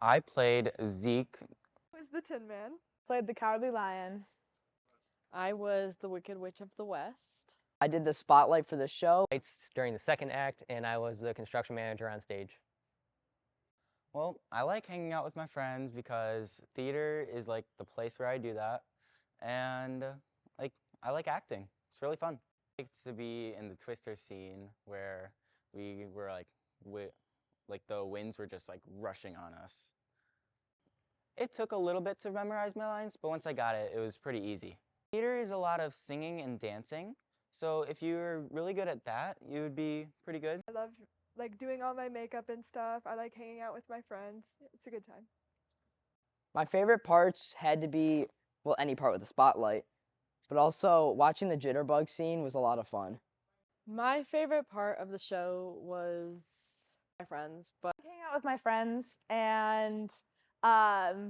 I played Zeke. Was the Tin Man. Played the Cowardly Lion. I was the Wicked Witch of the West. I did the spotlight for the show. It's during the second act, and I was the construction manager on stage. Well, I like hanging out with my friends because theater is like the place where I do that, and like I like acting. It's really fun. I like to be in the Twister scene where we were like the winds were just like rushing on us. It took a little bit to memorize my lines, but once I got it, it was pretty easy. Theater is a lot of singing and dancing, so if you're really good at that, you would be pretty good. I love like doing all my makeup and stuff. I like hanging out with my friends. It's a good time. My favorite parts had to be, well, any part with the spotlight, but also watching the jitterbug scene was a lot of fun. My favorite part of the show was my friends, but Hanging out with my friends and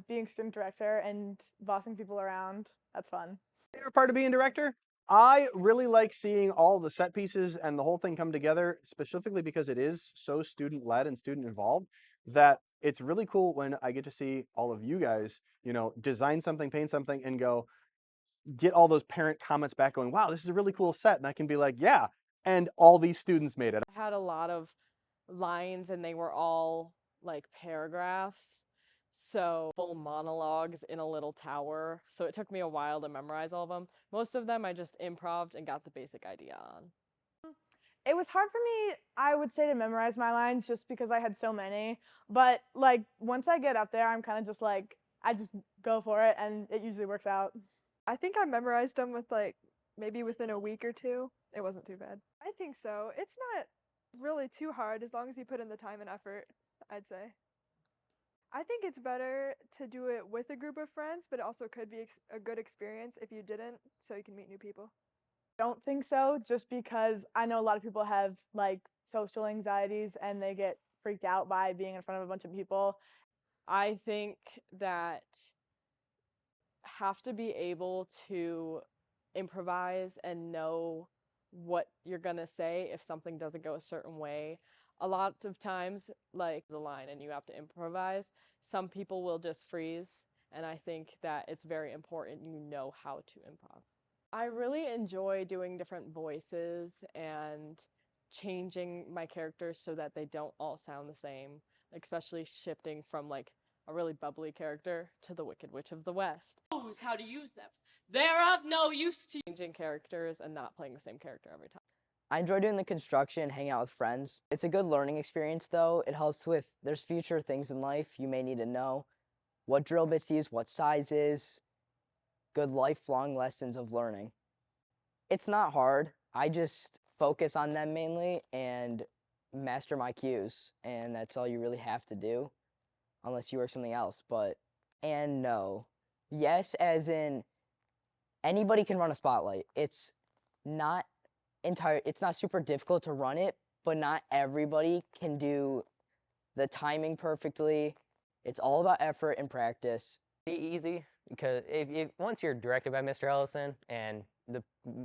being student director and bossing people around. That's fun. Favorite part of being director? I really like seeing all the set pieces and the whole thing come together, specifically because it is so student-led and student-involved, that it's really cool when I get to see all of you guys, design something, paint something, and go get all those parent comments back going, wow, this is a really cool set. And I can be like, yeah, and all these students made it. I had a lot of lines and they were all like paragraphs. So full monologues in a little tower. So it took me a while to memorize all of them. Most of them I just improv'd and got the basic idea on. It was hard for me, I would say, to memorize my lines just because I had so many. But like once I get up there, I'm kind of just like, I just go for it and it usually works out. I think I memorized them with like maybe within a week or two. It wasn't too bad. I think so. It's not really too hard as long as you put in the time and effort, I'd say. I think it's better to do it with a group of friends, but it also could be a good experience if you didn't, so you can meet new people. Don't think so, just because I know a lot of people have like social anxieties and they get freaked out by being in front of a bunch of people. I think that have to be able to improvise and know what you're gonna say if something doesn't go a certain way. A lot of times, like the line and you have to improvise, some people will just freeze, and I think that it's very important you know how to improv. I really enjoy doing different voices and changing my characters so that they don't all sound the same, especially shifting from like a really bubbly character to the Wicked Witch of the West. Knows how to use them. They're of no use to you. Changing characters and not playing the same character every time. I enjoy doing the construction, hanging out with friends. It's a good learning experience though. It helps with, there's future things in life you may need to know. What drill bits to use, what sizes, good lifelong lessons of learning. It's not hard. I just focus on them mainly and master my cues. And that's all you really have to do, unless you work something else. And no. Yes, as in anybody can run a spotlight. It's not super difficult to run it, but not everybody can do the timing perfectly. It's all about effort and practice. Easy, because once you're directed by Mr. Ellison and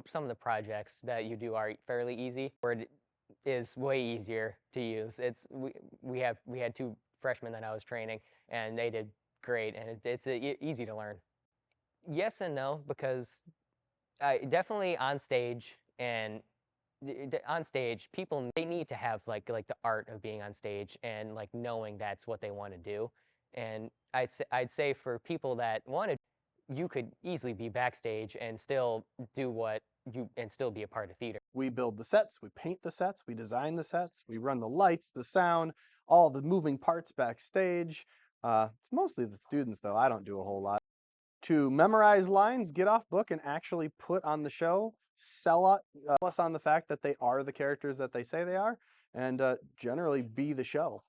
some of the projects that you do are fairly easy, or it is way easier to use. We had two freshmen that I was training, and they did great, and it's easy to learn. Yes and no, because definitely on stage people, they need to have like the art of being on stage and like knowing that's what they want to do. And I'd say for people that wanted, you could easily be backstage and still still be a part of theater. We build the sets, we paint the sets, we design the sets, we run the lights, the sound, all the moving parts backstage. It's mostly the students though, I don't do a whole lot. To memorize lines, get off book and actually put on the show, sell us on the fact that they are the characters that they say they are, and generally be the show.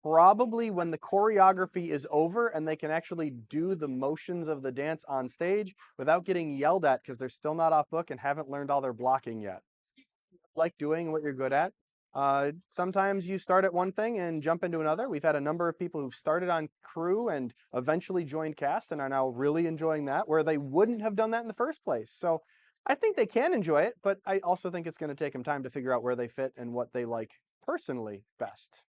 Probably when the choreography is over and they can actually do the motions of the dance on stage without getting yelled at because they're still not off book and haven't learned all their blocking yet. Like doing what you're good at. Sometimes you start at one thing and jump into another. We've had a number of people who've started on crew and eventually joined cast and are now really enjoying that, where they wouldn't have done that in the first place. So I think they can enjoy it, but I also think it's going to take them time to figure out where they fit and what they like personally best?